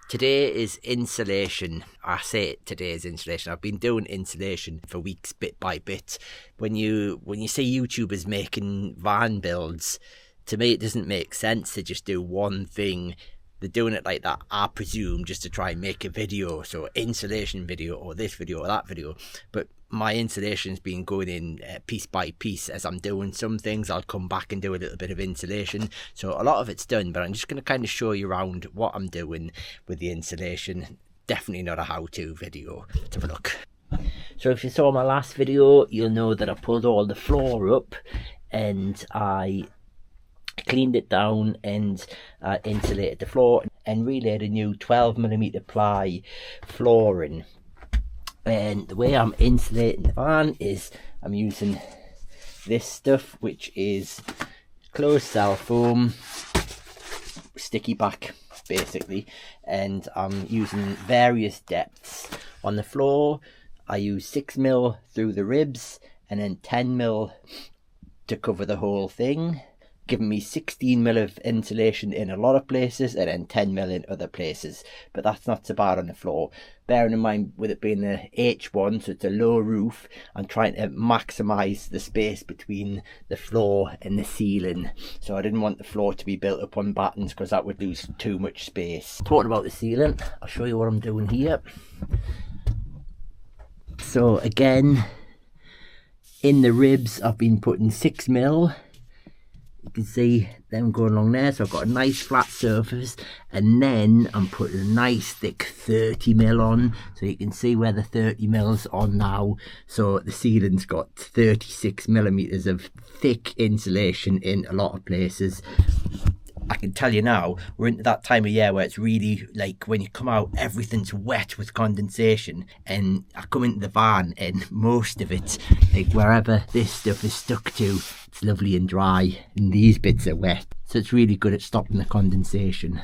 Today is insulation. I say today is insulation. I've been doing insulation for weeks, bit by bit. When you see YouTubers making van builds, to me it doesn't make sense to just do one thing. They're doing it like that, I presume, just to try and make a video. So insulation video, or this video, or that video. But my insulation's been going in piece by piece as I'm doing some things. I'll come back and do a little bit of insulation. So a lot of it's done, but I'm just going to kind of show you around what I'm doing with the insulation. Definitely not a how-to video. Let's have a look. So if you saw my last video, you'll know that I pulled all the floor up and I cleaned it down and insulated the floor and relaid a new 12mm ply flooring. And the way I'm insulating the van is I'm using this stuff, which is closed cell foam, sticky back basically, and I'm using various depths. On the floor I use 6mm through the ribs and then 10mm to cover the whole thing, giving me 16mm of insulation in a lot of places and then 10mm in other places. But that's not so bad on the floor. Bearing in mind, with it being an H1, so it's a low roof, I'm trying to maximise the space between the floor and the ceiling. So I didn't want the floor to be built up on battens because that would lose too much space. Talking about the ceiling, I'll show you what I'm doing here. So again, in the ribs I've been putting 6mm. You can see them going along there, so I've got a nice flat surface, and then I'm putting a nice thick 30mm on, so you can see where the 30mm's on now. So the ceiling's got 36mm of thick insulation in a lot of places. I can tell you now, we're into that time of year where it's really like when you come out, everything's wet with condensation. And I come into the van and most of it, like wherever this stuff is stuck to, it's lovely and dry, and these bits are wet. So it's really good at stopping the condensation.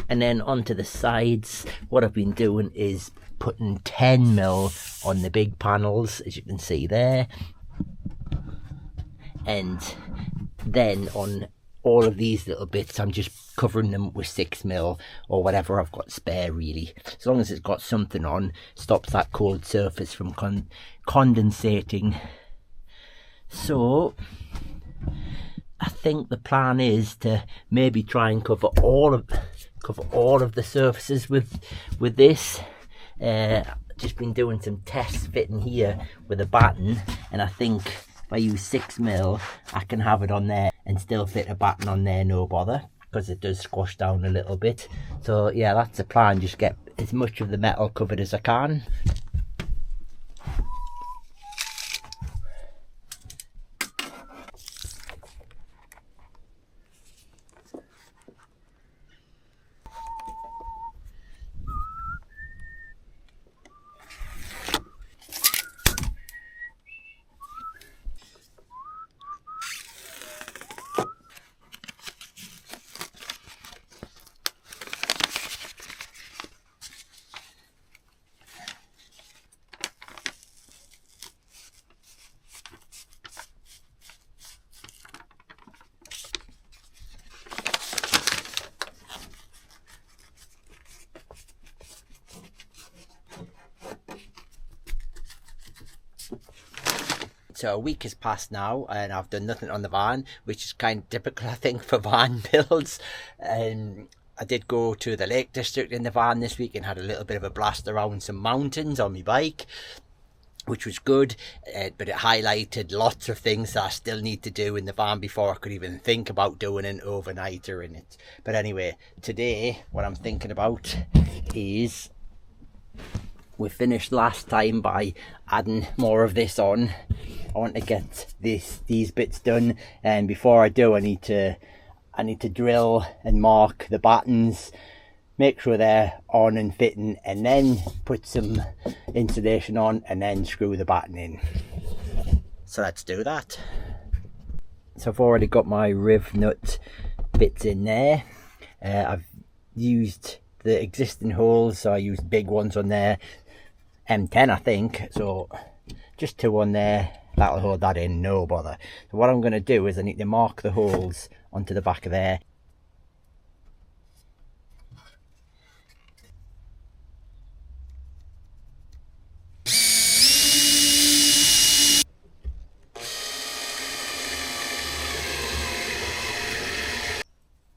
And then onto the sides, what I've been doing is putting 10mm on the big panels, as you can see there. And then on all of these little bits, I'm just covering them with 6mm or whatever I've got spare, really. As long as it's got something on, stops that cold surface from condensating. So I think the plan is to maybe try and cover all of the surfaces with this. Just been doing some test fitting here with a batten, and I think if I use 6mm, I can have it on there and still fit a batten on there, no bother, because it does squash down a little bit. So yeah, that's the plan, just get as much of the metal covered as I can. So a week has passed now and I've done nothing on the van, which is kind of typical, I think, for van builds. I did go to the Lake District in the van this week and had a little bit of a blast around some mountains on my bike, which was good, but it highlighted lots of things that I still need to do in the van before I could even think about doing an overnighter in it. But anyway, today what I'm thinking about is, we finished last time by adding more of this on. I want to get these bits done, and before I do, I need to drill and mark the battens, make sure they're on and fitting, and then put some insulation on and then screw the batten in. So let's do that. So I've already got my riv nut bits in there. I've used the existing holes, so I used big ones on there, M10 I think, so just 2 on there, that'll hold that in, no bother. So what I'm going to do is I need to mark the holes onto the back of there.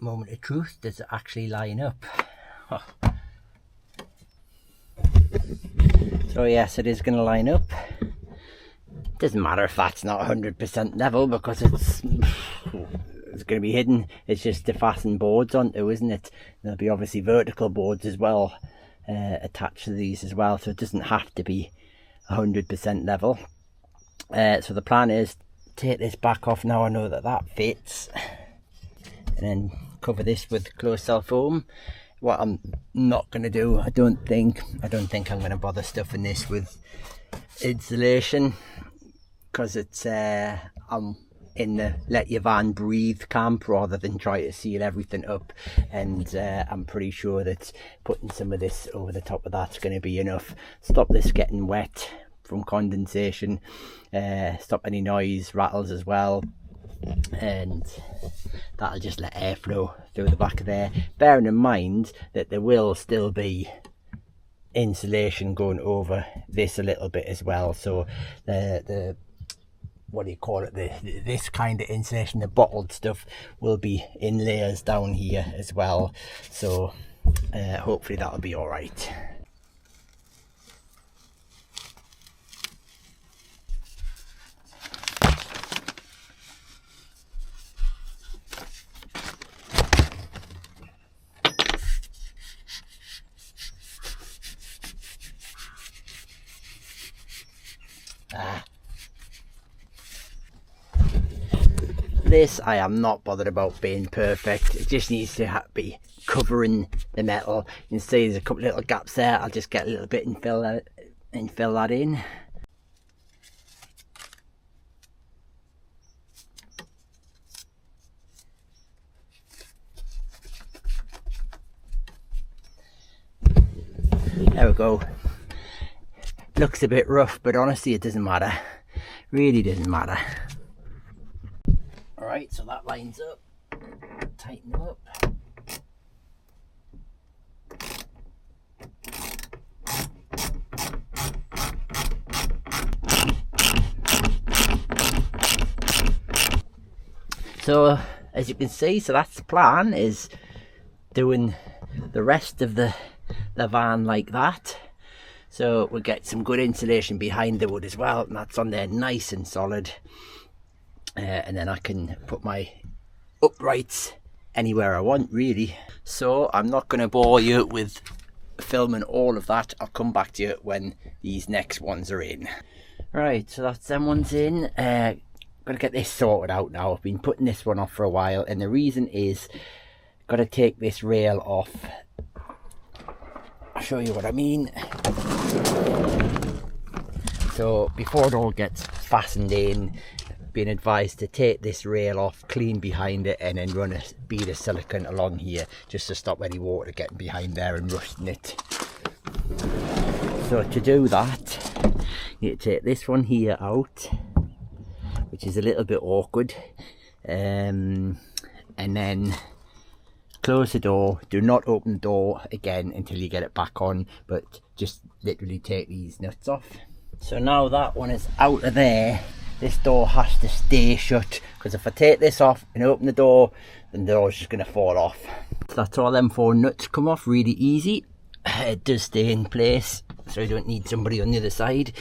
moment of truth. Does it actually line up? Oh. So yes, it is going to line up. Doesn't matter if that's not 100% level because it's going to be hidden. It's just to fasten boards onto, isn't it? There'll be obviously vertical boards as well attached to these as well, so it doesn't have to be 100% level. So the plan is take this back off now. I know that that fits, and then cover this with closed cell foam. What I'm not going to do, I don't think I'm going to bother stuffing this with insulation, because it's I'm in the let your van breathe camp rather than try to seal everything up, and I'm pretty sure that putting some of this over the top of that's going to be enough. Stop this getting wet from condensation, stop any noise, rattles as well, and that'll just let airflow through the back of there, bearing in mind that there will still be insulation going over this a little bit as well. So the what do you call it, this kind of insulation, the bottled stuff, will be in layers down here as well, so hopefully that'll be all right. This I am not bothered about being perfect. It just needs to be covering the metal. You can see there's a couple little gaps there. I'll just get a little bit and fill that in. There we go. Looks a bit rough, but honestly it doesn't matter. Really doesn't matter. Alright, so that lines up. Tighten them up. So as you can see, so that's the plan, is doing the rest of the van like that. So we'll get some good insulation behind the wood as well, and that's on there nice and solid. And then I can put my uprights anywhere I want, really. So I'm not going to bore you with filming all of that. I'll come back to you when these next ones are in. Right, so that's them ones in. Got to get this sorted out now. I've been putting this one off for a while, and the reason is got to take this rail off. I'll show you what I mean. So before it all gets fastened in, being advised to take this rail off, clean behind it, and then run a bead of silicone along here just to stop any water getting behind there and rusting it. So to do that, you need to take this one here out, which is a little bit awkward, and then close the door. Do not open the door again until you get it back on, but just literally take these nuts off. So now that one is out of there, this door has to stay shut, because if I take this off and open the door, then the door's just going to fall off. So that's all them 4 nuts come off really easy. It does stay in place, so you don't need somebody on the other side.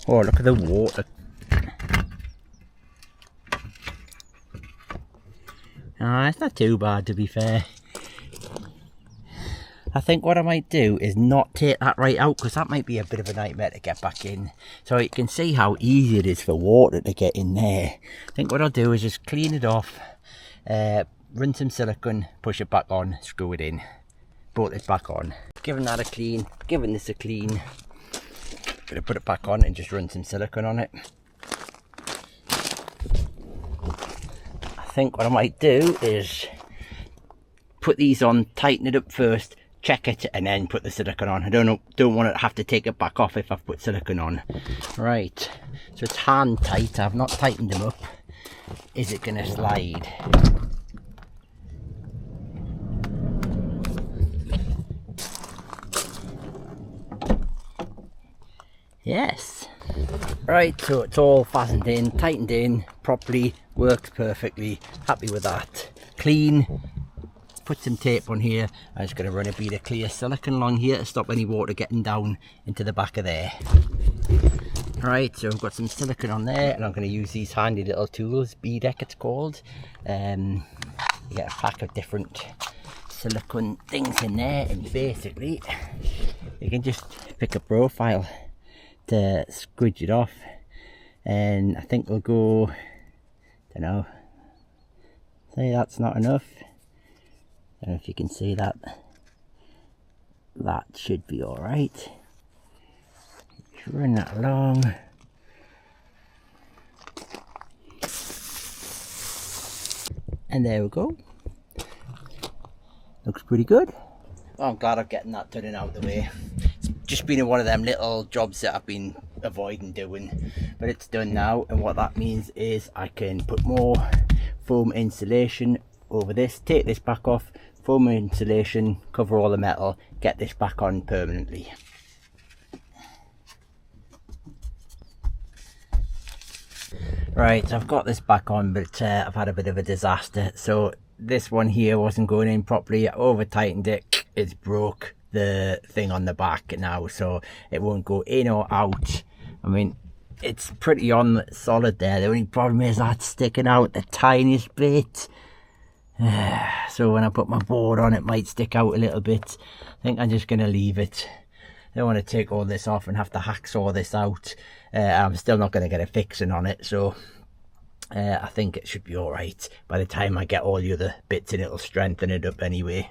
Oh, look at the water. It's not too bad, to be fair. I think what I might do is not take that right out, because that might be a bit of a nightmare to get back in. So you can see how easy it is for water to get in there. I think what I'll do is just clean it off, run some silicone, push it back on, screw it in, bolt it back on. Giving that a clean, giving this a clean. Gonna put it back on and just run some silicone on it. I think what I might do is put these on, tighten it up first, check it, and then put the silicone on. I don't want to have to take it back off if I've put silicone on. Right, so it's hand tight. I've not tightened them up. Is it going to slide? Yes. Right, so it's all fastened in, tightened in properly, works perfectly. Happy with that. clean. Put some tape on here. I'm just going to run a bead of clear silicone along here to stop any water getting down into the back of there. Right, so I've got some silicone on there, and I'm going to use these handy little tools, B-Deck it's called. You get a pack of different silicone things in there, and basically you can just pick a profile to squidge it off, and I think we'll go, don't know, say that's not enough. I don't know if you can see that. That should be alright. Run that along. And there we go. Looks pretty good. Well, I'm glad I'm getting that done and out of the way. It's just been one of them little jobs that I've been avoiding doing, but it's done now, and what that means is I can put more foam insulation over this, take this back off, foam insulation, cover all the metal, get this back on permanently. Right, I've got this back on, but I've had a bit of a disaster. So this one here wasn't going in properly. I over tightened it. It's broke the thing on the back now, so it won't go in or out. I mean, it's pretty on solid there. The only problem is that's sticking out the tiniest bit. So when I put my board on, it might stick out a little bit. I think I'm just going to leave it. I don't want to take all this off and have to hacksaw this out. I'm still not going to get a fixing on it, so I think it should be alright. By the time I get all the other bits in, it'll strengthen it up anyway.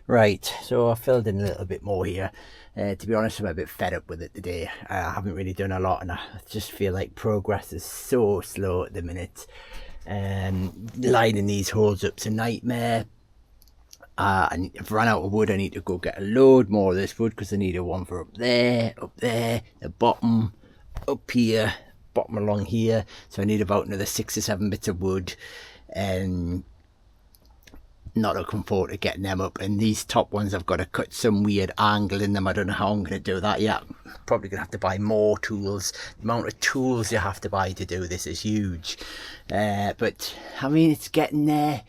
Right, so I filled in a little bit more here. To be honest, I'm a bit fed up with it today. I haven't really done a lot, and I just feel like progress is so slow at the minute. Lining these holes up's a nightmare. I've run out of wood. I need to go get a load more of this wood because I need a one for up there, the bottom, up here, bottom along here. So I need about another 6 or 7 bits of wood, and not looking forward to getting them up. And these top ones, I've got to cut some weird angle in them. I don't know how I'm going to do that yet. I'm probably going to have to buy more tools. The amount of tools you have to buy to do this is huge. But I mean, it's getting there.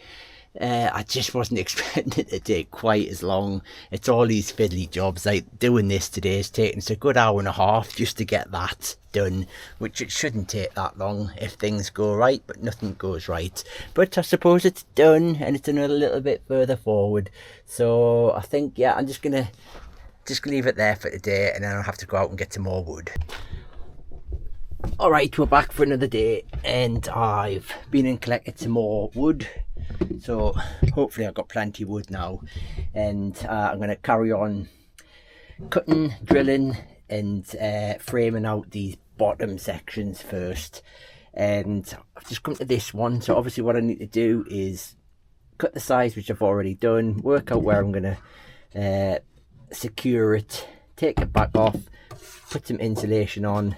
I just wasn't expecting it to take quite as long. It's all these fiddly jobs. Like doing this today is taking us a good hour and a half just to get that done, which it shouldn't take that long if things go right, but nothing goes right. But I suppose it's done, and it's another little bit further forward. So I think, yeah, I'm just gonna leave it there for today, and then I'll have to go out and get some more wood. Alright, we're back for another day, and I've been and collected some more wood. So hopefully I've got plenty of wood now, and I'm going to carry on cutting, drilling and framing out these bottom sections first. And I've just come to this one, so obviously what I need to do is cut the size, which I've already done, work out where I'm going to secure it, take it back off, put some insulation on,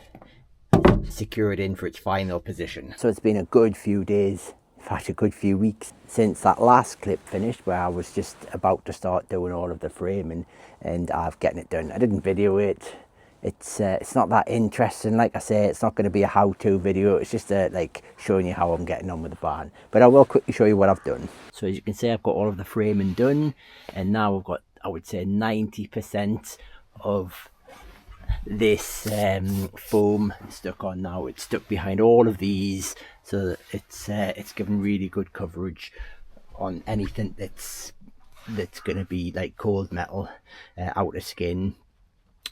secure it in for its final position. So it's been a good few days, in fact a good few weeks, since that last clip finished, where I was just about to start doing all of the framing, and I've getting it done. I didn't video it. It's not that interesting. Like I say, it's not going to be a how-to video. It's just like showing you how I'm getting on with the barn. But I will quickly show you what I've done. So as you can see, I've got all of the framing done, and now I've got, I would say, 90% of this foam stuck on now. It's stuck behind all of these, so that it's given really good coverage on anything that's going to be like cold metal, outer skin.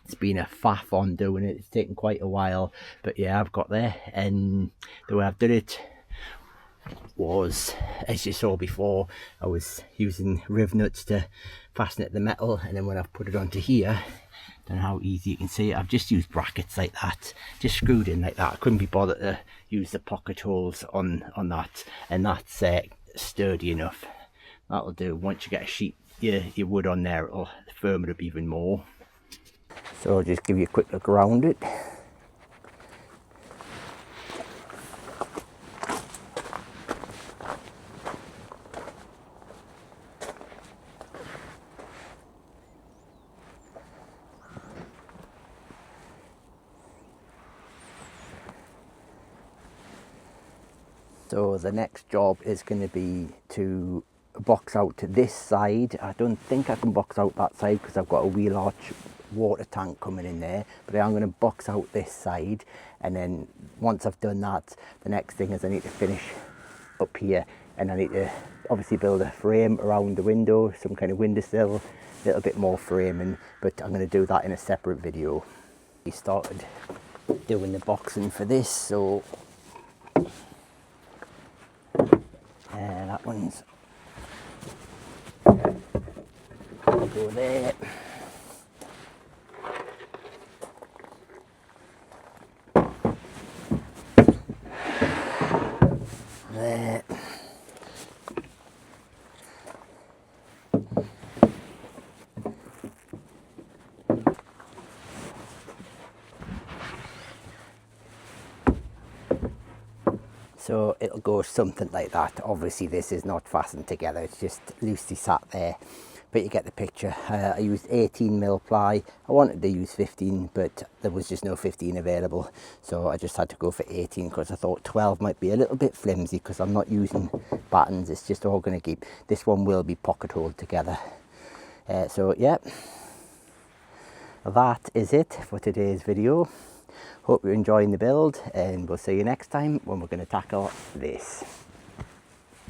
It's been a faff on doing it. It's taken quite a while, but yeah, I've got there. And the way I've done it was, as you saw before, I was using riv nuts to fasten it to the metal, and then when I've put it onto here, I don't know how easy you can see it, I've just used brackets like that, just screwed in like that. I couldn't be bothered to use the pocket holes on that, and that's sturdy enough. That'll do. Once you get a sheet, your wood on there, it'll firm it up even more. So I'll just give you a quick look around it. So the next job is going to be to box out to this side. I don't think I can box out that side because I've got a wheel arch water tank coming in there, but I'm going to box out this side, and then once I've done that, the next thing is I need to finish up here, and I need to obviously build a frame around the window, some kind of windowsill, a little bit more framing, but I'm going to do that in a separate video. We started doing the boxing for this, so that one's I'll go there. There. So it'll go something like that. Obviously this is not fastened together, it's just loosely sat there, but you get the picture. I used 18mm ply. I wanted to use 15, but there was just no 15 available, so I just had to go for 18 because I thought 12 might be a little bit flimsy because I'm not using battens. It's just all going to keep, this one will be pocket holed together. So yeah, that is it for today's video. Hope you're enjoying the build, and we'll see you next time when we're going to tackle this.